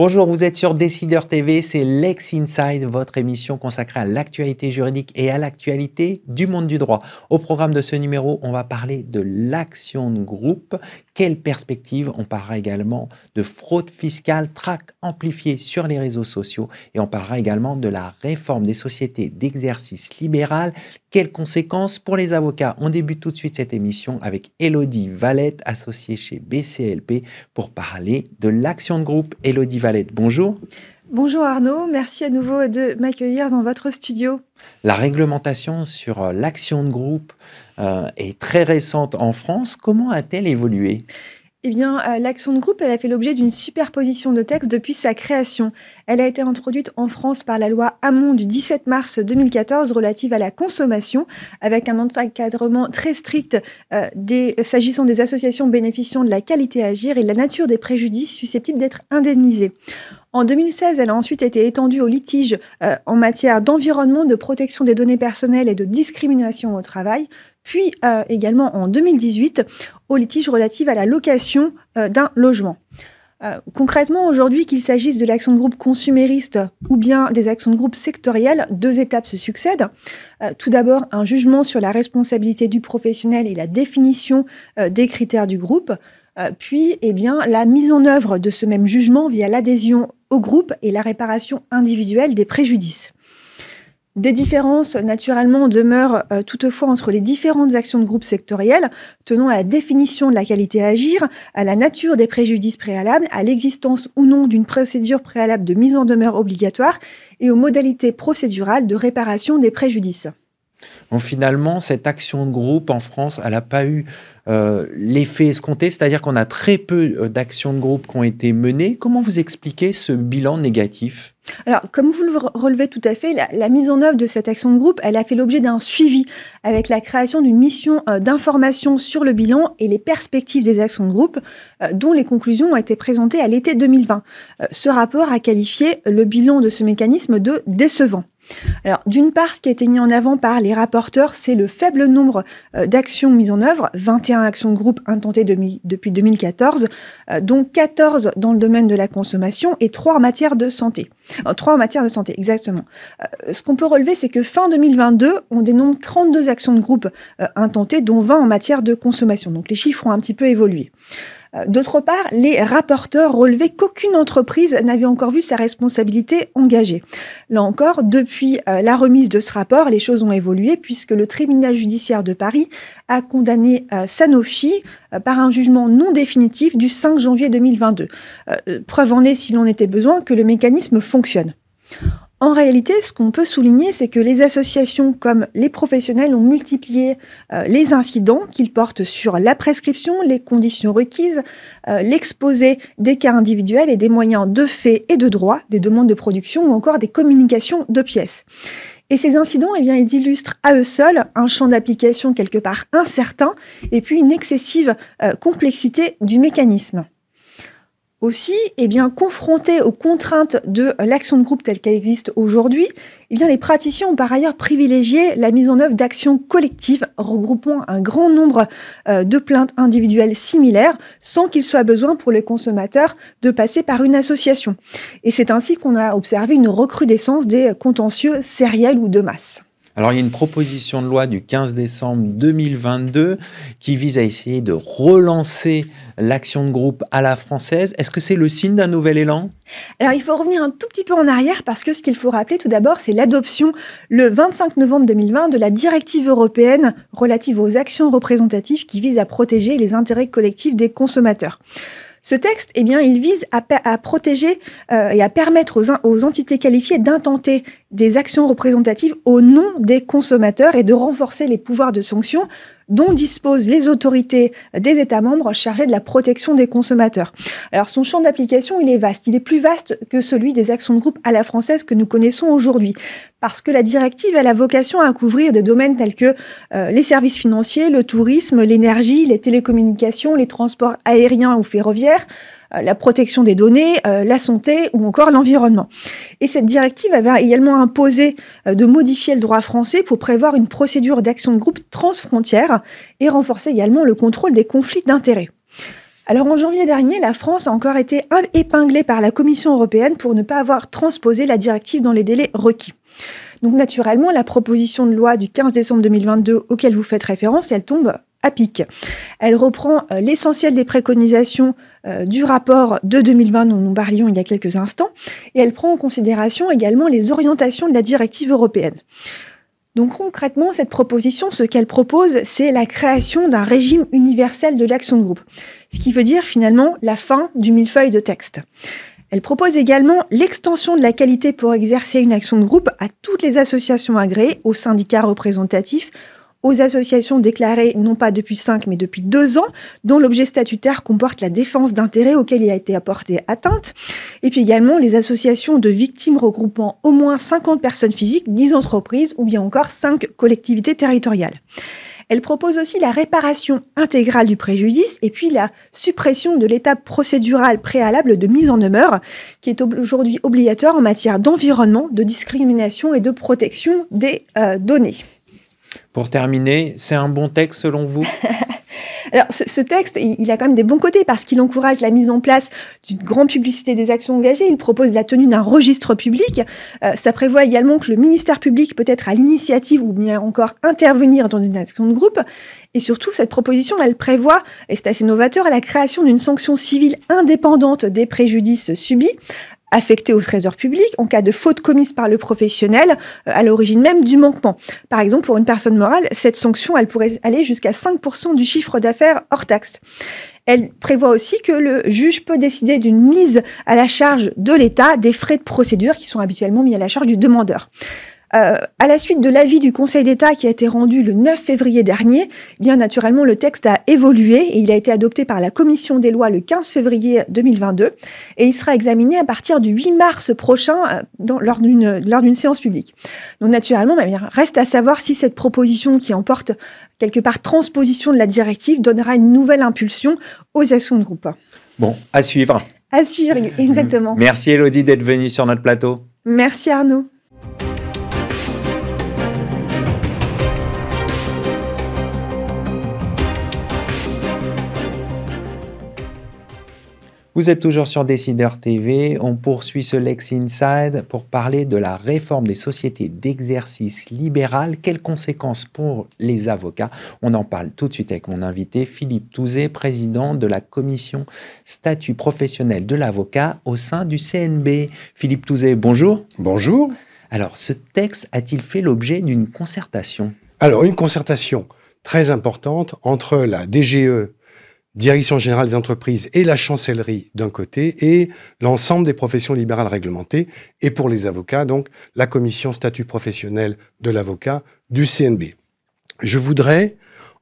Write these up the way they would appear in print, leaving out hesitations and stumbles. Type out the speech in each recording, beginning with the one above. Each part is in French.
Bonjour, vous êtes sur Décideur TV, c'est Lex Inside, votre émission consacrée à l'actualité juridique et à l'actualité du monde du droit. Au programme de ce numéro, on va parler de l'action de groupe. Quelle perspective? On parlera également de fraude fiscale, traque amplifiée sur les réseaux sociaux et on parlera également de la réforme des sociétés d'exercice libéral. Quelles conséquences pour les avocats? On débute tout de suite cette émission avec Élodie Valette, associée chez BCLP, pour parler de l'action de groupe. Élodie Valette, bonjour. Bonjour Arnaud, merci à nouveau de m'accueillir dans votre studio. La réglementation sur l'action de groupe est très récente en France. Comment a-t-elle évolué ? Eh bien, l'action de groupe, elle a fait l'objet d'une superposition de textes depuis sa création. Elle a été introduite en France par la loi Hamon du 17 mars 2014 relative à la consommation, avec un encadrement très strict s'agissant des associations bénéficiant de la qualité à agir et de la nature des préjudices susceptibles d'être indemnisés. En 2016, elle a ensuite été étendue aux litiges en matière d'environnement, de protection des données personnelles et de discrimination au travail, puis également en 2018 aux litiges relatifs à la location d'un logement. Concrètement, aujourd'hui, qu'il s'agisse de l'action de groupe consumériste ou bien des actions de groupe sectorielles, deux étapes se succèdent. Tout d'abord, un jugement sur la responsabilité du professionnel et la définition des critères du groupe. Puis, la mise en œuvre de ce même jugement via l'adhésion au groupe et la réparation individuelle des préjudices. Des différences, naturellement, demeurent toutefois entre les différentes actions de groupe sectorielles, tenant à la définition de la qualité à agir, à la nature des préjudices préalables, à l'existence ou non d'une procédure préalable de mise en demeure obligatoire et aux modalités procédurales de réparation des préjudices. Bon, finalement, cette action de groupe en France, elle n'a pas eu l'effet escompté, c'est-à-dire qu'on a très peu d'actions de groupe qui ont été menées. Comment vous expliquez ce bilan négatif ? Alors, comme vous le relevez tout à fait, la mise en œuvre de cette action de groupe, elle a fait l'objet d'un suivi avec la création d'une mission d'information sur le bilan et les perspectives des actions de groupe, dont les conclusions ont été présentées à l'été 2020. Ce rapport a qualifié le bilan de ce mécanisme de décevant. Alors, d'une part, ce qui a été mis en avant par les rapporteurs, c'est le faible nombre d'actions mises en œuvre, 21 actions de groupe intentées depuis 2014, dont 14 dans le domaine de la consommation et 3 en matière de santé. 3 en matière de santé, exactement. Ce qu'on peut relever, c'est que fin 2022, on dénombre 32 actions de groupe intentées, dont 20 en matière de consommation. Donc, les chiffres ont un petit peu évolué. D'autre part, les rapporteurs relevaient qu'aucune entreprise n'avait encore vu sa responsabilité engagée. Là encore, depuis la remise de ce rapport, les choses ont évolué puisque le tribunal judiciaire de Paris a condamné Sanofi par un jugement non définitif du 5 janvier 2022. Preuve en est, s'il en était besoin, que le mécanisme fonctionne. En réalité, ce qu'on peut souligner, c'est que les associations comme les professionnels ont multiplié les incidents qu'ils portent sur la prescription, les conditions requises, l'exposé des cas individuels et des moyens de fait et de droit, des demandes de production ou encore des communications de pièces. Et ces incidents, ils illustrent à eux seuls un champ d'application quelque part incertain et puis une excessive complexité du mécanisme. Aussi, confrontés aux contraintes de l'action de groupe telle qu'elle existe aujourd'hui, les praticiens ont par ailleurs privilégié la mise en œuvre d'actions collectives regroupant un grand nombre de plaintes individuelles similaires sans qu'il soit besoin pour les consommateurs de passer par une association. Et c'est ainsi qu'on a observé une recrudescence des contentieux sériels ou de masse. Alors, il y a une proposition de loi du 15 décembre 2022 qui vise à essayer de relancer l'action de groupe à la française. Est-ce que c'est le signe d'un nouvel élan ? Alors, il faut revenir un tout petit peu en arrière parce que ce qu'il faut rappeler tout d'abord, c'est l'adoption le 25 novembre 2020 de la directive européenne relative aux actions représentatives qui vise à protéger les intérêts collectifs des consommateurs. Ce texte, il vise à protéger et à permettre aux entités qualifiées d'intenter des actions représentatives au nom des consommateurs et de renforcer les pouvoirs de sanction dont disposent les autorités des États membres chargés de la protection des consommateurs. Alors, son champ d'application, il est vaste. Il est plus vaste que celui des actions de groupe à la française que nous connaissons aujourd'hui. Parce que la directive, elle a vocation à couvrir des domaines tels que les services financiers, le tourisme, l'énergie, les télécommunications, les transports aériens ou ferroviaires, la protection des données, la santé ou encore l'environnement. Et cette directive avait également imposé de modifier le droit français pour prévoir une procédure d'action de groupe transfrontière et renforcer également le contrôle des conflits d'intérêts. Alors en janvier dernier, la France a encore été épinglée par la Commission européenne pour ne pas avoir transposé la directive dans les délais requis. Donc naturellement, la proposition de loi du 15 décembre 2022 auquel vous faites référence, elle tombe à pic. Elle reprend l'essentiel des préconisations du rapport de 2020 dont nous parlions il y a quelques instants, et elle prend en considération également les orientations de la directive européenne. Donc concrètement, cette proposition, ce qu'elle propose, c'est la création d'un régime universel de l'action de groupe, ce qui veut dire finalement la fin du millefeuille de texte. Elle propose également l'extension de la qualité pour exercer une action de groupe à toutes les associations agréées, aux syndicats représentatifs, aux associations déclarées non pas depuis 5 mais depuis 2 ans, dont l'objet statutaire comporte la défense d'intérêts auxquels il a été apporté atteinte, et puis également les associations de victimes regroupant au moins 50 personnes physiques, 10 entreprises ou bien encore 5 collectivités territoriales. Elle propose aussi la réparation intégrale du préjudice et puis la suppression de l'étape procédurale préalable de mise en demeure, qui est aujourd'hui obligatoire en matière d'environnement, de discrimination et de protection des données. Pour terminer, c'est un bon texte selon vous? Alors, ce texte, il a quand même des bons côtés parce qu'il encourage la mise en place d'une grande publicité des actions engagées. Il propose la tenue d'un registre public. Ça prévoit également que le ministère public peut être à l'initiative ou bien encore intervenir dans une action de groupe. Et surtout, cette proposition, elle prévoit, et c'est assez novateur, la création d'une sanction civile indépendante des préjudices subis, affecté au trésor public en cas de faute commise par le professionnel à l'origine même du manquement. Par exemple, pour une personne morale, cette sanction, elle pourrait aller jusqu'à 5% du chiffre d'affaires hors taxe. Elle prévoit aussi que le juge peut décider d'une mise à la charge de l'État des frais de procédure qui sont habituellement mis à la charge du demandeur. À la suite de l'avis du Conseil d'État qui a été rendu le 9 février dernier, bien naturellement le texte a évolué et il a été adopté par la Commission des lois le 15 février 2022 et il sera examiné à partir du 8 mars prochain lors d'une séance publique. Donc naturellement, reste à savoir si cette proposition qui emporte quelque part transposition de la directive donnera une nouvelle impulsion aux actions de groupe. Bon, à suivre. À suivre, exactement. Merci Élodie d'être venue sur notre plateau. Merci Arnaud. Vous êtes toujours sur Décideur TV. On poursuit ce Lex Inside pour parler de la réforme des sociétés d'exercice libéral. Quelles conséquences pour les avocats? On en parle tout de suite avec mon invité Philippe Touzé, président de la commission statut professionnel de l'avocat au sein du CNB. Philippe Touzé, bonjour. Bonjour. Alors, ce texte a-t-il fait l'objet d'une concertation? Alors, une concertation très importante entre la DGE, Direction générale des entreprises, et la chancellerie d'un côté, et l'ensemble des professions libérales réglementées, et pour les avocats, donc la commission statut professionnel de l'avocat du CNB. Je voudrais,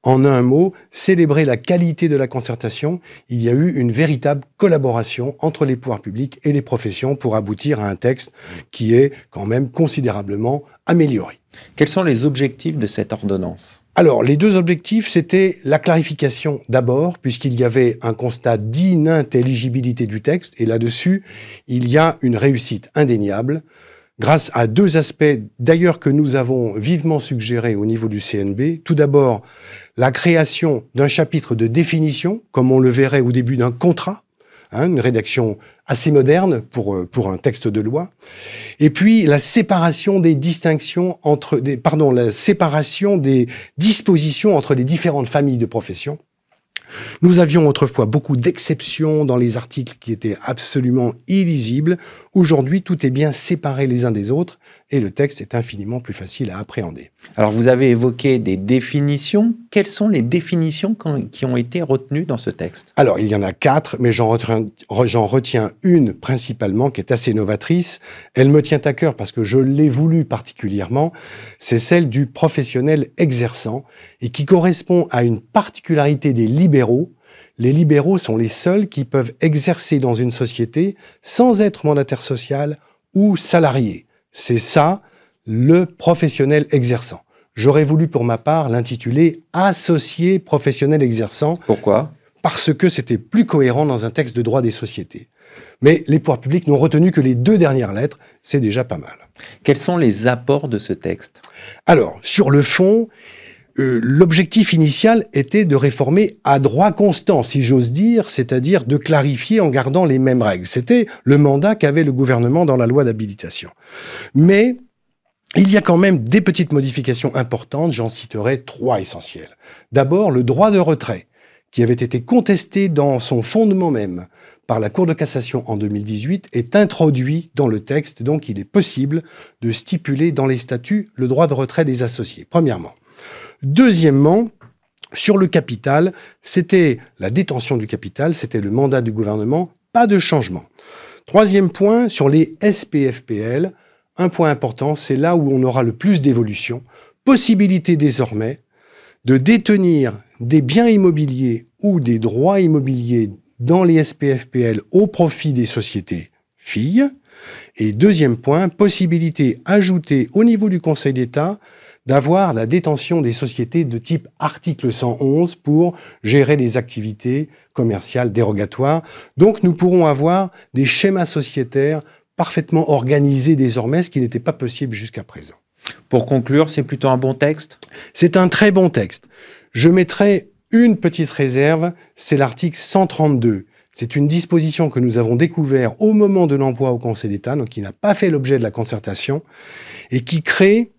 en un mot, célébrer la qualité de la concertation. Il y a eu une véritable collaboration entre les pouvoirs publics et les professions pour aboutir à un texte qui est quand même considérablement amélioré. Quels sont les objectifs de cette ordonnance? Alors, les deux objectifs, c'était la clarification d'abord, puisqu'il y avait un constat d'inintelligibilité du texte, et là-dessus, il y a une réussite indéniable, grâce à deux aspects, d'ailleurs, que nous avons vivement suggérés au niveau du CNB. Tout d'abord, la création d'un chapitre de définition, comme on le verrait au début d'un contrat, une rédaction assez moderne pour un texte de loi. Et puis, la séparation des la séparation des dispositions entre les différentes familles de professions. Nous avions autrefois beaucoup d'exceptions dans les articles qui étaient absolument illisibles. Aujourd'hui, tout est bien séparé les uns des autres et le texte est infiniment plus facile à appréhender. Alors, vous avez évoqué des définitions. Quelles sont les définitions qui ont été retenues dans ce texte? Alors, il y en a 4, mais j'en retiens une principalement qui est assez novatrice. Elle me tient à cœur parce que je l'ai voulu particulièrement. C'est celle du professionnel exerçant et qui correspond à une particularité des libéraux. Les libéraux sont les seuls qui peuvent exercer dans une société sans être mandataire social ou salarié. C'est ça, le professionnel exerçant. J'aurais voulu, pour ma part, l'intituler « associé professionnel exerçant ». Pourquoi? Parce que c'était plus cohérent dans un texte de droit des sociétés. Mais les pouvoirs publics n'ont retenu que les 2 dernières lettres, c'est déjà pas mal. Quels sont les apports de ce texte? Alors, sur le fond, L'objectif initial était de réformer à droit constant, si j'ose dire, c'est-à-dire de clarifier en gardant les mêmes règles. C'était le mandat qu'avait le gouvernement dans la loi d'habilitation. Mais il y a quand même des petites modifications importantes, j'en citerai 3 essentielles. D'abord, le droit de retrait, qui avait été contesté dans son fondement même par la Cour de cassation en 2018, est introduit dans le texte, donc il est possible de stipuler dans les statuts le droit de retrait des associés, premièrement. Deuxièmement, sur le capital, c'était la détention du capital, c'était le mandat du gouvernement, pas de changement. Troisième point, sur les SPFPL, un point important, c'est là où on aura le plus d'évolution, possibilité désormais de détenir des biens immobiliers ou des droits immobiliers dans les SPFPL au profit des sociétés filles. Et deuxième point, possibilité ajoutée au niveau du Conseil d'État d'avoir la détention des sociétés de type article 111 pour gérer les activités commerciales dérogatoires. Donc nous pourrons avoir des schémas sociétaires parfaitement organisés désormais, ce qui n'était pas possible jusqu'à présent. Pour conclure, c'est plutôt un bon texte? C'est un très bon texte. Je mettrai une petite réserve, c'est l'article 132. C'est une disposition que nous avons découverte au moment de l'envoi au Conseil d'État, donc qui n'a pas fait l'objet de la concertation, et qui crée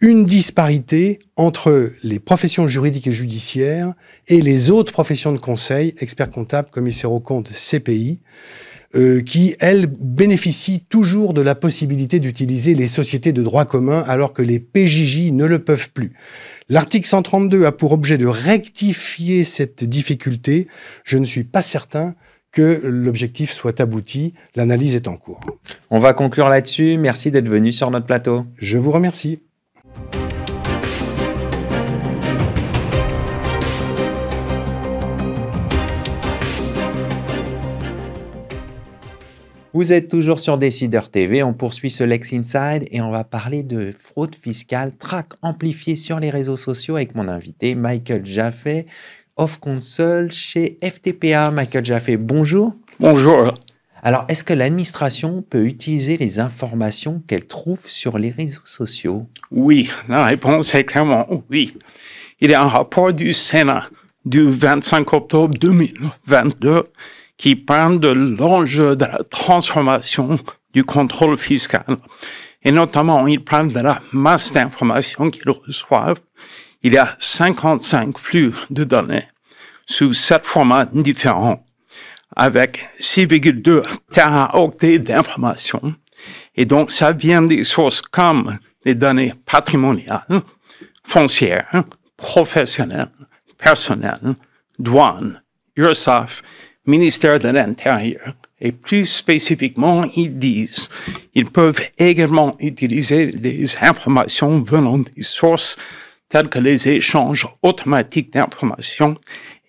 une disparité entre les professions juridiques et judiciaires et les autres professions de conseil, experts comptables, commissaires aux comptes, CPI, qui, elles, bénéficient toujours de la possibilité d'utiliser les sociétés de droit commun alors que les PJJ ne le peuvent plus. L'article 132 a pour objet de rectifier cette difficulté. Je ne suis pas certain que l'objectif soit abouti. L'analyse est en cours. On va conclure là-dessus. Merci d'être venu sur notre plateau. Je vous remercie. Vous êtes toujours sur Décideur TV, on poursuit ce Lex Inside et on va parler de fraude fiscale, traque amplifiée sur les réseaux sociaux avec mon invité Michael Jaffé, Off Console chez FTPA. Michael Jaffé, bonjour. Bonjour. Alors, est-ce que l'administration peut utiliser les informations qu'elle trouve sur les réseaux sociaux? Oui, la réponse est clairement oui. Il y a un rapport du Sénat du 25 octobre 2022 qui parle de l'enjeu de la transformation du contrôle fiscal. Et notamment, il parle de la masse d'informations qu'ils reçoivent. Il y a 55 flux de données sous 7 formats différents, avec 6,2 teraoctets d'informations. Et donc, ça vient des sources comme les données patrimoniales, foncières, professionnelles, personnelles, douanes, URSSAF, ministère de l'Intérieur. Et plus spécifiquement, ils disent qu'ils peuvent également utiliser les informations venant des sources telles que les échanges automatiques d'informations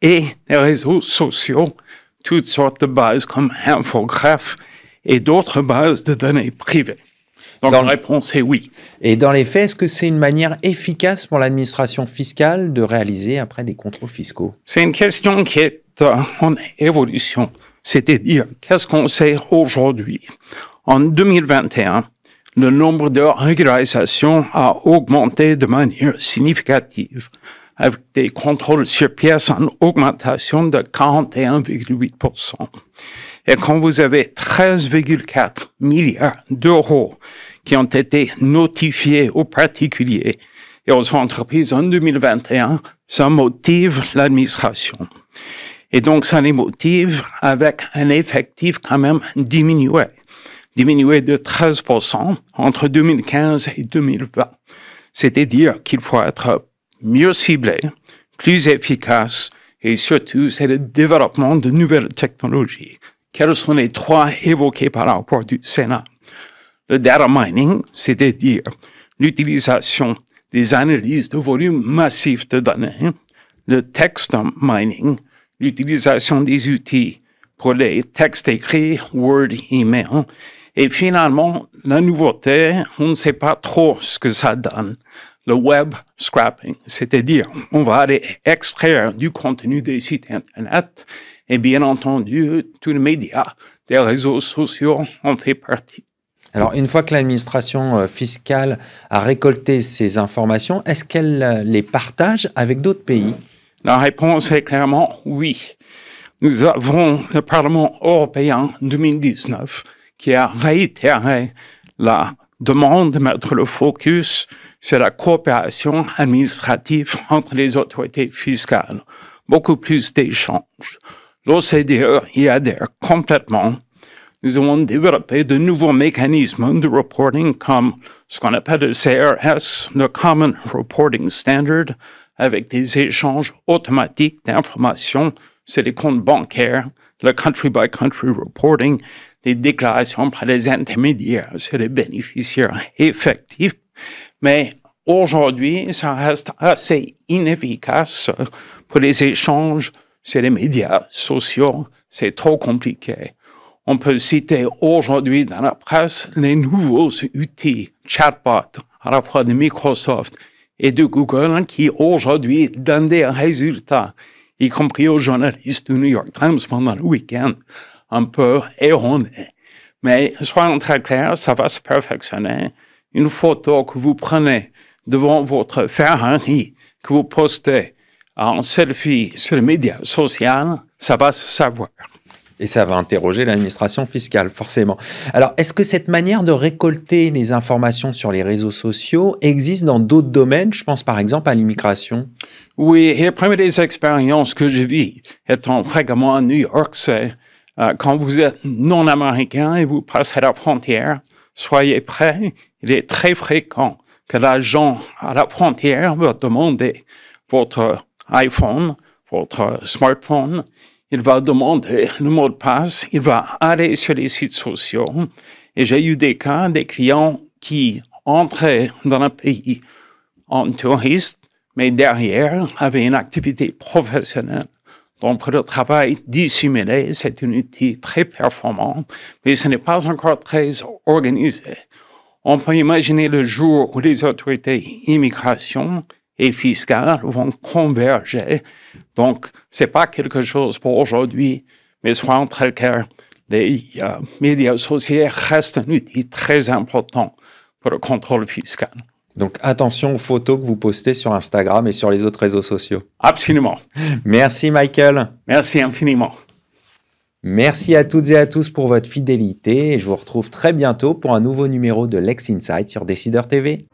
et les réseaux sociaux, toutes sortes de bases comme Infograph et d'autres bases de données privées. Donc la réponse est oui. Et dans les faits, est-ce que c'est une manière efficace pour l'administration fiscale de réaliser après des contrôles fiscaux? C'est une question qui est en évolution. C'est-à-dire, qu'est-ce qu'on sait aujourd'hui? En 2021, le nombre de régularisations a augmenté de manière significative, avec des contrôles sur pièces en augmentation de 41,8%. Et quand vous avez 13,4 milliards d'euros qui ont été notifiés aux particuliers et aux entreprises en 2021, ça motive l'administration. Et donc, ça les motive avec un effectif quand même diminué de 13% entre 2015 et 2020. C'est-à-dire qu'il faut être mieux ciblé, plus efficace, et surtout, c'est le développement de nouvelles technologies. Quels sont les 3 évoqués par le rapport du Sénat? Le data mining, c'est-à-dire l'utilisation des analyses de volumes massifs de données. Le text mining, l'utilisation des outils pour les textes écrits, Word, email. Et finalement, la nouveauté, on ne sait pas trop ce que ça donne. Le web scrapping, c'est-à-dire on va aller extraire du contenu des sites Internet et bien entendu, tous les médias, des réseaux sociaux en fait partie. Alors, une fois que l'administration fiscale a récolté ces informations, est-ce qu'elle les partage avec d'autres pays? La réponse est clairement oui. Nous avons le Parlement européen en 2019 qui a réitéré la demande de mettre le focus sur la coopération administrative entre les autorités fiscales. Beaucoup plus d'échanges. L'OCDE y adhère complètement. Nous avons développé de nouveaux mécanismes de reporting comme ce qu'on appelle le CRS, le Common Reporting Standard, avec des échanges automatiques d'informations sur les comptes bancaires, le country-by-country reporting, les déclarations par les intermédiaires sur les bénéficiaires effectifs. Mais aujourd'hui, ça reste assez inefficace pour les échanges sur les médias sociaux. C'est trop compliqué. On peut citer aujourd'hui dans la presse les nouveaux outils chatbot, à la fois de Microsoft et de Google, qui aujourd'hui donnent des résultats, y compris aux journalistes du New York Times pendant le week-end, un peu erronés. Mais soyons très clairs, ça va se perfectionner. Une photo que vous prenez devant votre Ferrari, que vous postez en selfie sur les médias sociaux, ça va se savoir. Et ça va interroger l'administration fiscale, forcément. Alors, est-ce que cette manière de récolter les informations sur les réseaux sociaux existe dans d'autres domaines? Je pense par exemple à l'immigration. Oui, et parmi les expériences que je vis, étant fréquemment à New York, c'est quand vous êtes non-américain et vous passez la frontière, soyez prêts. Il est très fréquent que l'agent à la frontière va demander votre iPhone, votre smartphone. Il va demander le mot de passe, il va aller sur les sites sociaux. Et j'ai eu des cas, des clients qui entraient dans un pays en touriste, mais derrière avaient une activité professionnelle. Donc, le travail dissimulé, c'est un outil très performant, mais ce n'est pas encore très organisé. On peut imaginer le jour où les autorités immigration et fiscales vont converger. Donc, c'est pas quelque chose pour aujourd'hui, mais soyons très clairs, les médias sociaux restent un outil très important pour le contrôle fiscal. Donc, attention aux photos que vous postez sur Instagram et sur les autres réseaux sociaux. Absolument. Merci, Michael. Merci infiniment. Merci à toutes et à tous pour votre fidélité et je vous retrouve très bientôt pour un nouveau numéro de Lex Insight sur Décideur TV.